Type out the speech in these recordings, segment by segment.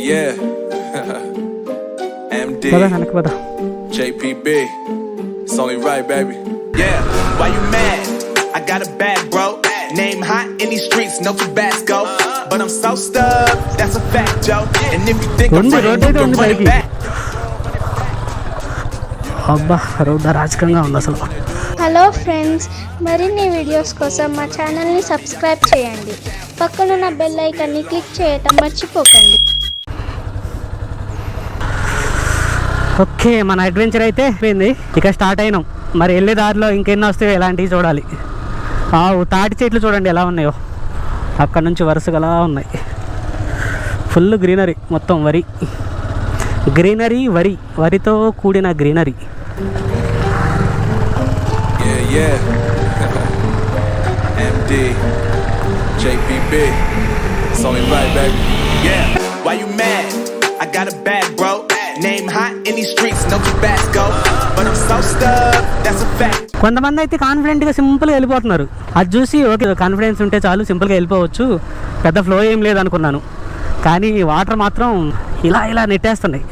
yeah. MD, JPB, it's only right, baby. Yeah, why you mad? I got a bag, bro. Name hot in these streets, no Tabasco. But I'm so stuck, that's a fact, Joe. And if you think I'm running, you can run it back. అబ్బా road రాజకంగా ఉంది అసలు. Hello friends, మరిన్ని videos కోసం మా ఛానల్ని subscribe చేయండి. పక్కనున్న bell ఐకాన్ని క్లిక్ చేయటం మర్చిపోకండి. ఓకే, మన అడ్వెంచర్ అయితే అయిపోయింది. ఇక స్టార్ట్ అయినాం. మరి వెళ్ళే దారిలో ఇంకెన్నో వస్తాయో ఎలాంటివి చూడాలి. తాటి చెట్లు చూడండి ఎలా ఉన్నాయో, అక్కడ నుంచి వరుసగా అలా ఉన్నాయి. ఫుల్ గ్రీనరీ, మొత్తం వరి గ్రీనరీ, వరితో కూడిన greenery. MD, JPB, it's only right, baby. Yeah, why you mad? I got a bag, bro. Name hot in these streets, no Tabasco. But I'm so stuck, that's a fact. కొంతమంది అయితే కాన్ఫిడెంట్గా సింపుల్గా వెళ్ళిపోతున్నారు. అది చూసి okay, confidence ఉంటే చాలు, సింపుల్గా వెళ్ళిపోవచ్చు, పెద్ద ఫ్లో ఏం లేదనుకున్నాను. కానీ వాటర్ మాత్రం ఇలా నెట్టేస్తున్నాయి.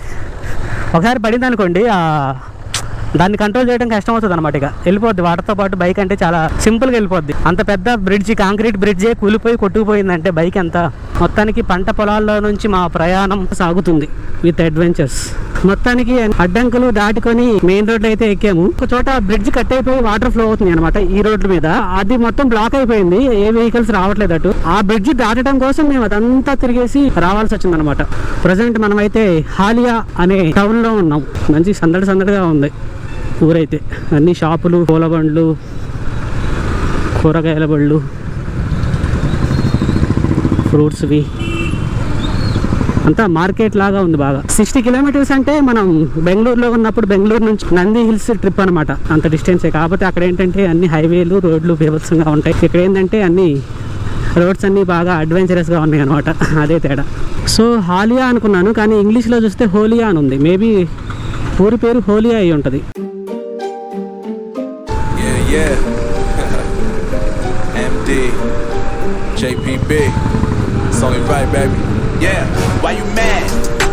ఒకసారి పడింది అనుకోండి, దాన్ని కంట్రోల్ చేయడం కష్టం అవుతుంది అనమాట. ఇక వెళ్ళిపోద్ది వాటర్తో పాటు. బైక్ అంటే చాలా సింపుల్గా వెళ్ళిపోద్ది. అంత పెద్ద బ్రిడ్జ్, కాంక్రీట్ బ్రిడ్జే కూలిపోయి కొట్టుకుపోయిందంటే బైక్ ఎంత. మొత్తానికి పంట పొలాల్లో నుంచి మా ప్రయాణం సాగుతుంది విత్ అడ్వెంచర్స్. మొత్తానికి అడ్డంకులు దాటుకొని మెయిన్ రోడ్లు అయితే ఎక్కాము. ఒక చోట బ్రిడ్జ్ కట్ అయిపోయి వాటర్ ఫ్లో అవుతుంది అనమాట ఈ రోడ్ల మీద. అది మొత్తం బ్లాక్ అయిపోయింది, ఏ వెహికల్స్ రావట్లేదు అటు. ఆ బ్రిడ్జ్ దాటడం కోసం మేము అదంతా తిరిగేసి రావాల్సి వచ్చింది అనమాట. ప్రజెంట్ మనమైతే హాలియా అనే టౌన్ లో ఉన్నాం. మంచి సందడిగా ఉంది ఊరైతే. అన్ని షాపులు, పూల బండ్లు, కూరగాయల బండ్లు, ఫ్రూట్స్వి, అంతా మార్కెట్ లాగా ఉంది బాగా. 60 కిలోమీటర్స్ అంటే మనం బెంగళూరులో ఉన్నప్పుడు బెంగళూరు నుంచి నంది హిల్స్ ట్రిప్ అనమాట, అంత డిస్టెన్సే. కాకపోతే అక్కడ ఏంటంటే అన్ని హైవేలు, రోడ్లు బీభత్సంగా ఉంటాయి. ఇక్కడ ఏంటంటే అన్ని రోడ్స్ అన్నీ బాగా అడ్వెంచరస్గా ఉన్నాయి అనమాట, అదే తేడా. సో హాలియా అనుకున్నాను, కానీ ఇంగ్లీష్లో చూస్తే హోలియా అని ఉంది. మేబీ ఊరి పేరు హోలియా అయి ఉంటుంది. MD, JPB, it's only right, baby. Yeah, why you mad?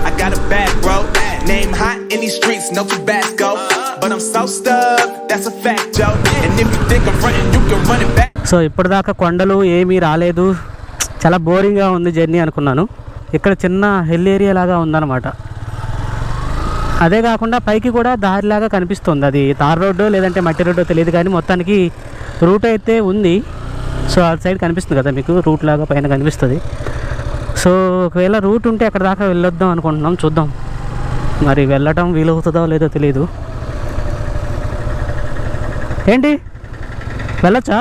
I got a bag, bro. Name hot in these streets, no Tabasco. But I'm so stuck, that's a fact, Joe. And if you think I'm running, you can run it back. So ఇప్పటిదాకా కొండలు ఏమీ రాలేదు, చాలా బోరింగ్గా ఉంది journey అనుకున్నాను. ఇక్కడ చిన్న hill area లాగా ఉందన్నమాట. అదే కాకుండా పైకి కూడా దారిలాగా కనిపిస్తుంది. అది తార్ రోడ్డు లేదంటే మట్టి రోడ్డు తెలియదు, కానీ మొత్తానికి రూట్ అయితే ఉంది. సో అటు సైడ్ కనిపిస్తుంది కదా మీకు, రూట్ లాగా పైన కనిపిస్తుంది. సో ఒకవేళ రూట్ ఉంటే అక్కడ దాకా వెళ్ళొద్దాం అనుకుంటున్నాం, చూద్దాం. మరి వెళ్ళటం వీలవుతుందో లేదో తెలియదు. ఏంటి వెళ్ళొచ్చా?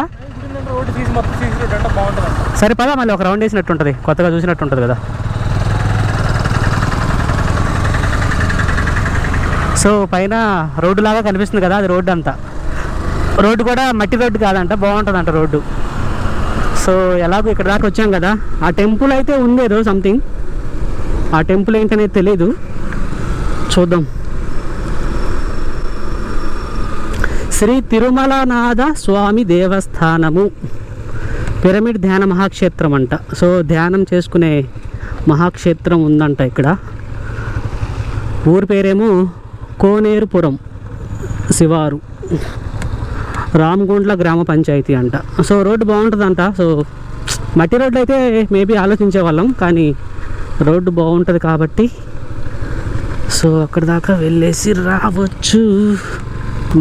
సరే పదా, మళ్ళీ ఒక రౌండ్ వేసినట్టు ఉంటుంది, కొత్తగా చూసినట్టు ఉంటుంది కదా. సో పైన రోడ్డు లాగా కనిపిస్తుంది కదా, అది రోడ్డు అంతా. రోడ్డు కూడా మట్టి రోడ్డు కాదంట, బాగుంటుందంట రోడ్డు. సో ఎలాగో ఇక్కడ దాకా వచ్చాం కదా. ఆ టెంపుల్ అయితే ఉంది ఏదో సంథింగ్, ఆ టెంపుల్ ఏంటనేది తెలీదు, చూద్దాం. శ్రీ తిరుమలనాథ స్వామి దేవస్థానము, పిరమిడ్ ధ్యాన మహాక్షేత్రం అంట. సో ధ్యానం చేసుకునే మహాక్షేత్రం ఉందంట ఇక్కడ. ఊరి పేరేమో కోనేరుపురం శివారు, రామగుండ్ల గ్రామ పంచాయతీ అంట. సో రోడ్డు బాగుంటుందంట. సో మట్టి రోడ్డు అయితే మేబీ ఆలోచించే వాళ్ళం, కానీ రోడ్డు బాగుంటుంది కాబట్టి సో అక్కడ దాకా వెళ్ళేసి రావచ్చు.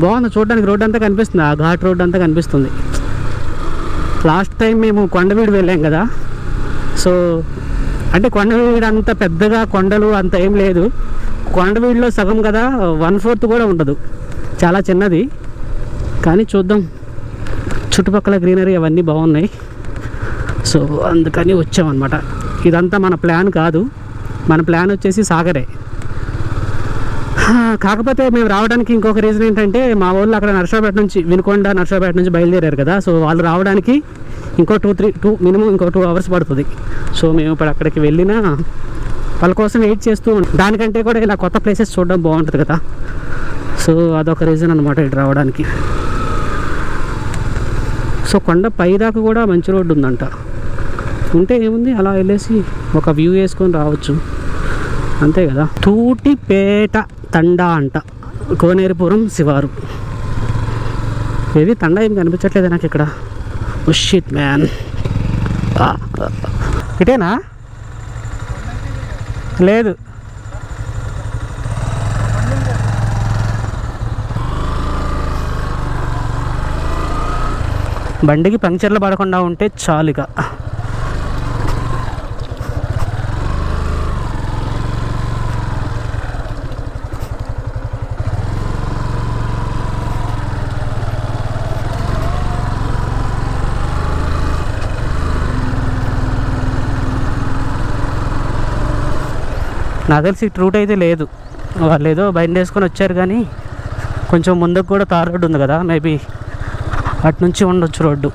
బాగుంది చూడడానికి, రోడ్డు అంతా కనిపిస్తుంది, ఆ ఘాట్ రోడ్డు అంతా కనిపిస్తుంది. లాస్ట్ టైం మేము కొండవీడు వెళ్ళాం కదా. సో అంటే కొండవీడు అంత పెద్దగా కొండలు అంత ఏం లేదు. కొండవీడులో సగం కదా, 1/4 కూడా ఉండదు, చాలా చిన్నది. కానీ చూద్దాం, చుట్టుపక్కల గ్రీనరీ అవన్నీ బాగున్నాయి. సో అందుకని వచ్చామన్నమాట. ఇదంతా మన ప్లాన్ కాదు, మన ప్లాన్ వచ్చేసి సాగరే. కాకపోతే మేము రావడానికి ఇంకొక రీజన్ ఏంటంటే, మా వాళ్ళు అక్కడ నర్సాపేట నుంచి, వినుకొండ నర్సాపేట నుంచి బయలుదేరారు కదా. సో వాళ్ళు రావడానికి ఇంకో 2 అవర్స్ పడుతుంది. సో మేము ఇప్పుడు అక్కడికి వెళ్ళినా వాళ్ళ కోసం వెయిట్ చేస్తూ ఉంటాం. దానికంటే కూడా ఇలా కొత్త ప్లేసెస్ చూడడం బాగుంటుంది కదా. సో అదొక రీజన్ అనమాట ఇటు రావడానికి. సో కొండ పైదాకా కూడా మంచి రోడ్డు ఉందంట. ఉంటే ఏముంది, అలా వెళ్ళేసి ఒక వ్యూ వేసుకొని రావచ్చు. అంతే కదా. తూటిపేట తండా అంట, కోనేరుపురం శివారు. ఏది తండా ఏం కనిపించట్లేదు నాకు ఇక్కడ. Shit man. ఇటేనా? లేదు, బండికి పంక్చర్లు పడకుండా ఉంటే చాలు ఇక. నాకు తెలిసి రూట్ అయితే లేదు, వాళ్ళు ఏదో బండి వేసుకొని వచ్చారు కానీ కొంచెం ముందుకు కూడా తార్ రోడ్డు ఉంది కదా, మేబీ అటు నుంచి ఉండొచ్చు road.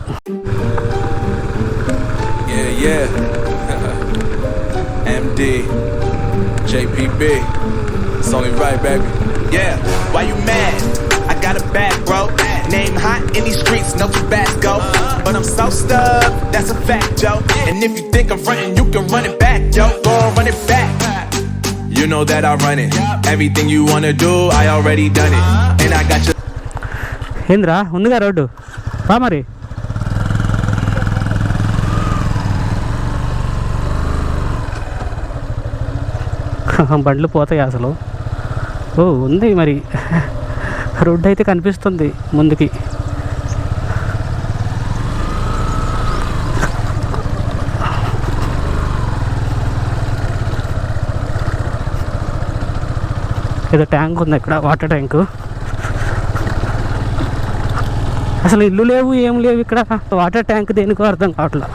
MD, JPB, it's only right, baby. Yeah, why you mad? I got a bag, bro. Name hot in these streets, no Tabasco. But I'm so stuck, that's a fact, yo. And if you think I'm frontin', you can run it back, yo. Go on, run it back. You know that I run it. Everything you wanna do, I already done it. And I got you. ఏంద్రా ఉందిగా road, రా మరి. బండ్లు పోతాయి అసలు. ఓ ఉంది మరి, road అయితే కనిపిస్తుంది ముందుకి. ఏదో ట్యాంక్ ఉంది ఇక్కడ, వాటర్ ట్యాంకు. అసలు ఇల్లు లేవు, ఏం లేవు ఇక్కడ. వాటర్ ట్యాంక్ దేనికో అర్థం కావట్లా.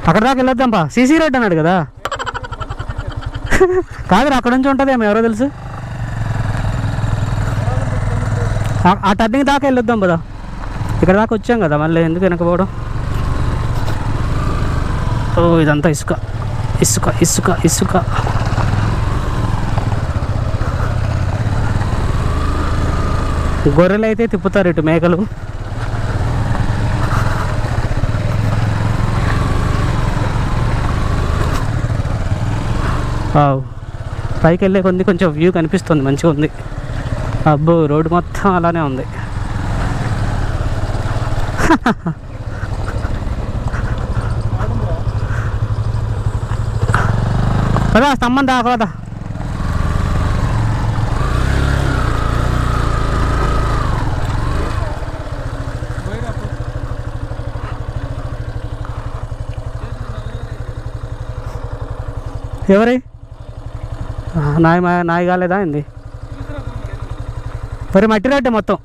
అక్కడ దాకా వెళ్ళొద్దాంపా, సీసీ రోడ్ అన్నాడు కదా. కాదు అక్కడ నుంచి ఉంటుందేమో, ఎవరో తెలుసు. ఆ టర్నింగ్ దాకా వెళ్ళొద్దాం కదా, ఇక్కడ దాకా వచ్చాం కదా, మళ్ళీ ఎందుకు వెనకపోవడం. ఓ ఇదంతా ఇసుక ఇసుక ఇసుక ఇసుక. గొర్రెలు అయితే తిప్పుతారు ఇటు, మేకలు. పైకి వెళ్ళే కొంది కొంచెం వ్యూ కనిపిస్తుంది, మంచిగా ఉంది. అబ్బో రోడ్డు మొత్తం అలానే ఉంది. కదా స్తంభం దాకా. ఎవరి నాయి కాలేదా ఏంది? మరి మట్టి రోడ్డే మొత్తం.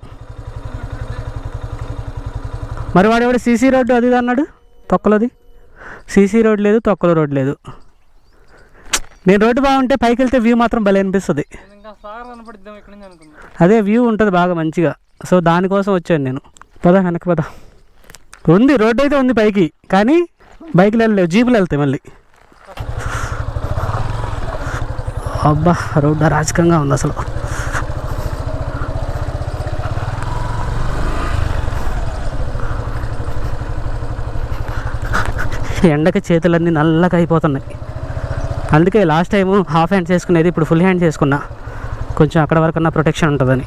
మరి వాడు ఎవడు సీసీ రోడ్డు అది అన్నాడు, తొక్కలది. సీసీ రోడ్ లేదు, తొక్కల రోడ్ లేదు. నేను రోడ్డు బాగుంటే పైకి వెళ్తే వ్యూ మాత్రం భలే అనిపిస్తుంది. అదే వ్యూ ఉంటుంది బాగా మంచిగా. సో దానికోసం వచ్చాను నేను. పద వెనక్కి పద. ఉంది రోడ్డు అయితే ఉంది పైకి, కానీ బైక్లు వెళ్ళలేవు, జీపులు వెళ్తాయి మళ్ళీ. అబ్బా రోడ్డు అరాచకంగా ఉంది అసలు. ఎండకి చేతులన్నీ నల్లగా అయిపోతున్నాయి. అందుకే లాస్ట్ టైము హాఫ్ హ్యాండ్ చేసుకునేది, ఇప్పుడు ఫుల్ హ్యాండ్ చేసుకున్నా, కొంచెం అక్కడ వరకన్నా ప్రొటెక్షన్ ఉంటుందని.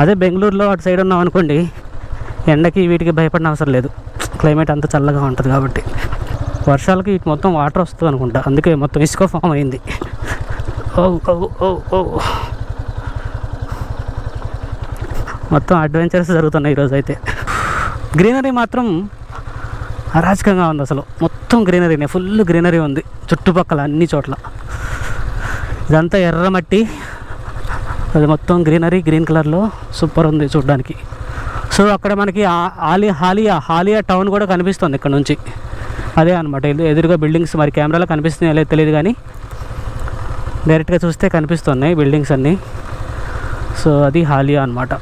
అదే బెంగళూరులో అటు సైడ్ ఉన్నాం అనుకోండి, ఎండకి వీటికి భయపడిన అవసరం లేదు, క్లైమేట్ అంతా చల్లగా ఉంటుంది కాబట్టి. వర్షాలకి ఇటు మొత్తం వాటర్ వస్తుంది అనుకుంటా, అందుకే మొత్తం ఇసుక ఫామ్ అయింది. ఓ ఓ ఓ ఓ మొత్తం అడ్వెంచర్స్ జరుగుతున్నాయి ఈరోజు అయితే. గ్రీనరీ మాత్రం అరాచకంగా ఉంది అసలు. మొత్తం గ్రీనరీనే, ఫుల్ గ్రీనరీ ఉంది చుట్టుపక్కల అన్ని చోట్ల. ఇదంతా ఎర్రమట్టి, అది మొత్తం గ్రీనరీ, గ్రీన్ కలర్లో సూపర్ ఉంది చూడడానికి. సో అక్కడ మనకి హాలియా టౌన్ కూడా కనిపిస్తుంది ఇక్కడ నుంచి. అదే అనమాట, ఎదురుగా బిల్డింగ్స్. మరి కెమెరాలో కనిపిస్తున్నాయో లేదో తెలియదు, కానీ డైరెక్ట్గా చూస్తే కనిపిస్తున్నాయి బిల్డింగ్స్ అన్నీ. సో అది హాలియా అనమాట.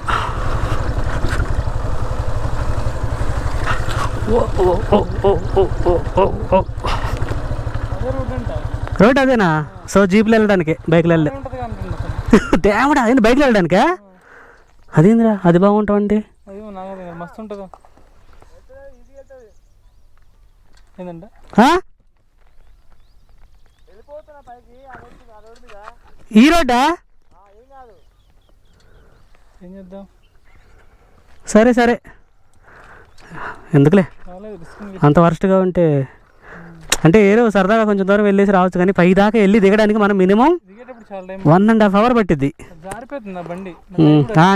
రోడ్ అదేనా? సో జీప్లో వెళ్ళడానికి, బైక్లో వెళ్ళే దేవుడా అదేంటి బైక్లో వెళ్ళడానికా? అదేందిరా అది బాగుంటామండి. మస్తు ఉంటుంది ఏంటంటే ఈ రోడ్డా? ఏం చేద్దాం, సరే సరే ఎందుకులే అంత వరస్ట్గా ఉంటే. అంటే ఏదో సరదాగా కొంచెం దూరం వెళ్ళేసి రావచ్చు, కానీ పై దాకా వెళ్ళి దిగడానికి మనం మినిమం 1.5 hours పట్టిద్ది.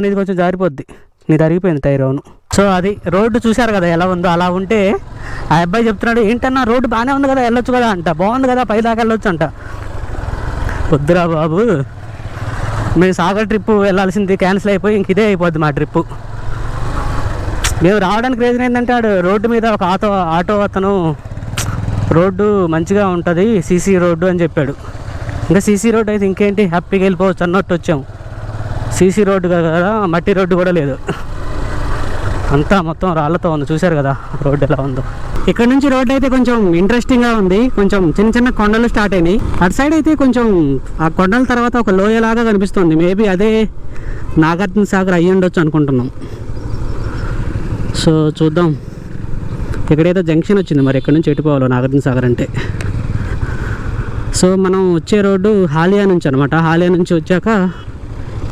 నీది కొంచెం జారిపోద్ది, నీది అరిగిపోయింది టైర్. అవును. సో అది రోడ్డు చూశారు కదా ఎలా ఉందో. అలా ఉంటే ఆ అబ్బాయి చెప్తున్నాడు, ఏంటన్నా రోడ్డు బాగానే ఉంది కదా, వెళ్ళొచ్చు కదా అంట, బాగుంది కదా పై దాకా వెళ్ళొచ్చు అంట. వద్దురా బాబు, మేము సాగర్ ట్రిప్పు వెళ్ళాల్సింది క్యాన్సిల్ అయిపోయి ఇంక ఇదే అయిపోద్ది మా ట్రిప్పు. మేము రావడానికి రీజన్ ఏంటంటే రోడ్డు మీద ఒక ఆటో అతను రోడ్డు మంచిగా ఉంటుంది సీసీ రోడ్డు అని చెప్పాడు. ఇంకా సీసీ రోడ్డు అయితే ఇంకేంటి హ్యాపీగా వెళ్ళిపోవచ్చు అన్నట్టు వచ్చాము. సీసీ రోడ్డు కదా, మట్టి రోడ్డు కూడా లేదు, అంతా మొత్తం రాళ్ళతో ఉంది. చూశారు కదా రోడ్డు ఎలా ఉందో. ఇక్కడ నుంచి రోడ్డు అయితే కొంచెం ఇంట్రెస్టింగ్గా ఉంది. కొంచెం చిన్న చిన్న కొండలు స్టార్ట్ అయినాయి. అటు సైడ్ అయితే కొంచెం ఆ కొండల తర్వాత ఒక లోయలాగా కనిపిస్తుంది. మేబీ అదే నాగార్జున సాగర్ అయ్యి ఉండొచ్చు అనుకుంటున్నాం. సో చూద్దాం. ఇక్కడైతే జంక్షన్ వచ్చింది, మరి ఎక్కడి నుంచి ఎటుపోవాలో నాగార్జున సాగర్ అంటే. సో మనం వచ్చే రోడ్డు హాలియా నుంచి అనమాట. హాలియా నుంచి వచ్చాక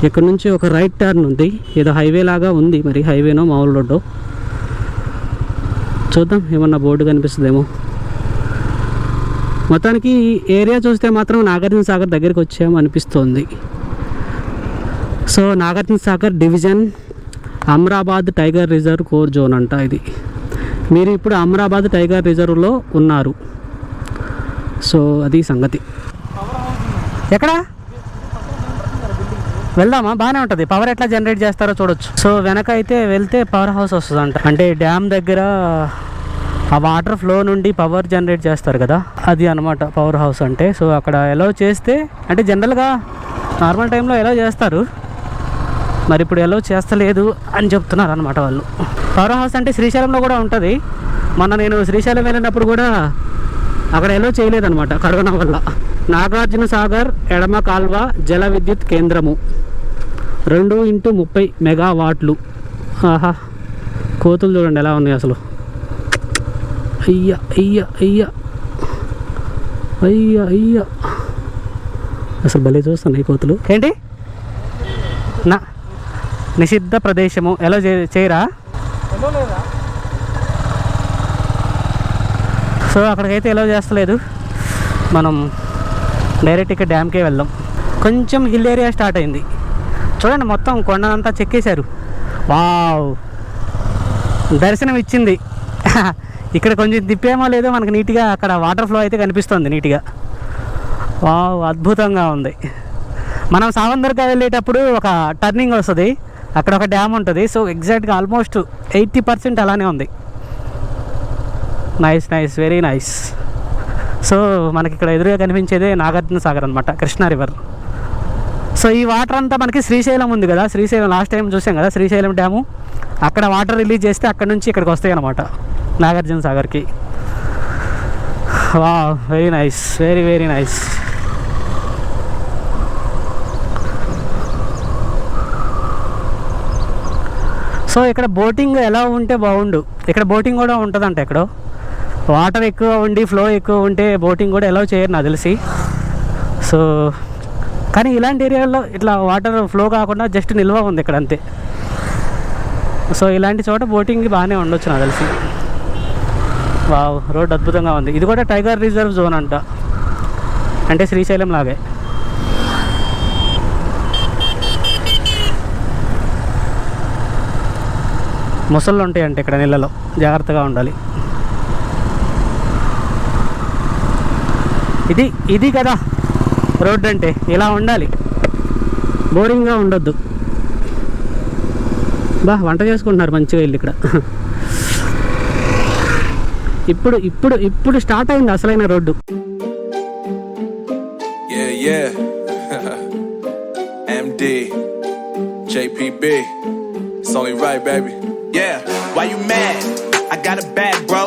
ఇక్కడ నుంచి ఒక రైట్ టర్న్ ఉంది, ఏదో హైవే లాగా ఉంది, మరి హైవేనో మామూలు రోడ్డు చూద్దాం. ఏమన్నా బోర్డు కనిపిస్తుందేమో. మొత్తానికి ఏరియా చూస్తే మాత్రం నాగార్జున సాగర్ దగ్గరికి వచ్చాము అనిపిస్తోంది. So Nagarjuna Sagar division Amrabad tiger reserve core zone అంట ఇది. మీరు ఇప్పుడు అమ్రాబాద్ టైగర్ రిజర్వ్లో ఉన్నారు. సో అది సంగతి. ఎక్కడ వెళ్దామా? బాగానే ఉంటుంది. పవర్ ఎట్లా జనరేట్ చేస్తారో చూడొచ్చు. సో వెనక అయితే వెళ్తే పవర్ హౌస్ వస్తుందంట. అంటే డ్యామ్ దగ్గర ఆ వాటర్ ఫ్లో నుండి పవర్ జనరేట్ చేస్తారు కదా, అది అనమాట పవర్ హౌస్ అంటే. సో అక్కడ ఎలో చేస్తే, అంటే జనరల్గా నార్మల్ టైంలో ఎలో చేస్తారు, మరి ఇప్పుడు ఎలో చేస్తలేదు అని చెప్తున్నారు అనమాట వాళ్ళు. పవర్ హౌస్ అంటే శ్రీశైలంలో కూడా ఉంటుంది. మొన్న నేను శ్రీశైలం వెళ్ళినప్పుడు కూడా అక్కడ ఎలో చేయలేదన్నమాట కరోనా వల్ల. నాగార్జున సాగర్ ఎడమ కాల్వ జల విద్యుత్ కేంద్రము 2x30 మెగావాట్లు. ఆహా, కోతులు చూడండి ఎలా ఉన్నాయి అసలు. అయ్యా అయ్యా అయ్యా అయ్యా అయ్యా, అసలు భలే చూస్తున్నాయి కోతులు. ఏంటి నా నిషిద్ధ ప్రదేశము ఎలా చేయరా? సో అక్కడికైతే ఎలా చేస్తలేదు, మనం డైరెక్ట్ ఇక్కడ డ్యామ్కే వెళ్దాం. కొంచెం హిల్ ఏరియా స్టార్ట్ అయింది చూడండి, మొత్తం కొండనంతా చెక్కేశారు. వావ్, దర్శనం ఇచ్చింది. ఇక్కడ కొంచెం తిప్పేమో లేదో మనకు నీట్గా అక్కడ వాటర్ ఫ్లో అయితే కనిపిస్తుంది నీట్గా. వావ్, అద్భుతంగా ఉంది. మనం సావందర్గా వెళ్ళేటప్పుడు ఒక టర్నింగ్ వస్తుంది, అక్కడ ఒక డ్యామ్ ఉంటుంది. సో ఎగ్జాక్ట్గా ఆల్మోస్ట్ 80% అలానే ఉంది. Nice nice, very nice. So మనకి ఇక్కడ ఎదురుగా కనిపించేదే నాగార్జున సాగర్ అనమాట, కృష్ణా రివర్. సో ఈ వాటర్ అంతా మనకి శ్రీశైలం ఉంది కదా, శ్రీశైలం లాస్ట్ టైం చూసాం కదా, శ్రీశైలం డ్యాము, అక్కడ వాటర్ రిలీజ్ చేస్తే అక్కడ నుంచి ఇక్కడికి వస్తాయి అనమాట నాగార్జున సాగర్కి. వా, very nice, very very nice. So ఇక్కడ బోటింగ్ ఎలా ఉంటే బాగుండు. ఇక్కడ బోటింగ్ కూడా ఉంటుందంట. ఇక్కడ వాటర్ ఎక్కువ ఉండి ఫ్లో ఎక్కువ ఉంటే బోటింగ్ కూడా ఎలా చేయరు నాకు తెలిసి. సో కానీ ఇలాంటి ఏరియాలో ఇట్లా వాటర్ ఫ్లో కాకుండా జస్ట్ నిల్వ ఉంది ఇక్కడ అంతే. సో ఇలాంటి చోట బోటింగ్ బాగానే ఉండొచ్చు నాకు తెలిసి. వావ్, రోడ్ అద్భుతంగా ఉంది. ఇది కూడా టైగర్ రిజర్వ్ జోన్ అంట, అంటే శ్రీశైలం లాగే. మొసళ్ళు ఉంటాయంటే ఇక్కడ నీళ్ళలో, జాగ్రత్తగా ఉండాలి. ఇది కదా రోడ్డు అంటే, ఇలా ఉండాలి, బోరింగ్గా ఉండొద్దు. వంట చేసుకుంటున్నారు మంచిగా వెళ్ళి ఇక్కడ. ఇప్పుడు స్టార్ట్ అయింది అసలైన road. MD JPB, it's only right, baby. Yeah, why you mad? I got a bag, bro.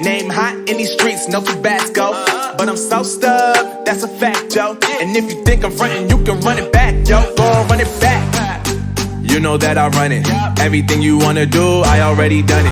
Name hot in these streets, no Tabasco. but I'm so stuck, that's a fact, yo. And if you think I'm frontin', you can run it back, yo. Go on, run it back. You know that I run it. Everything you wanna do, I already done it.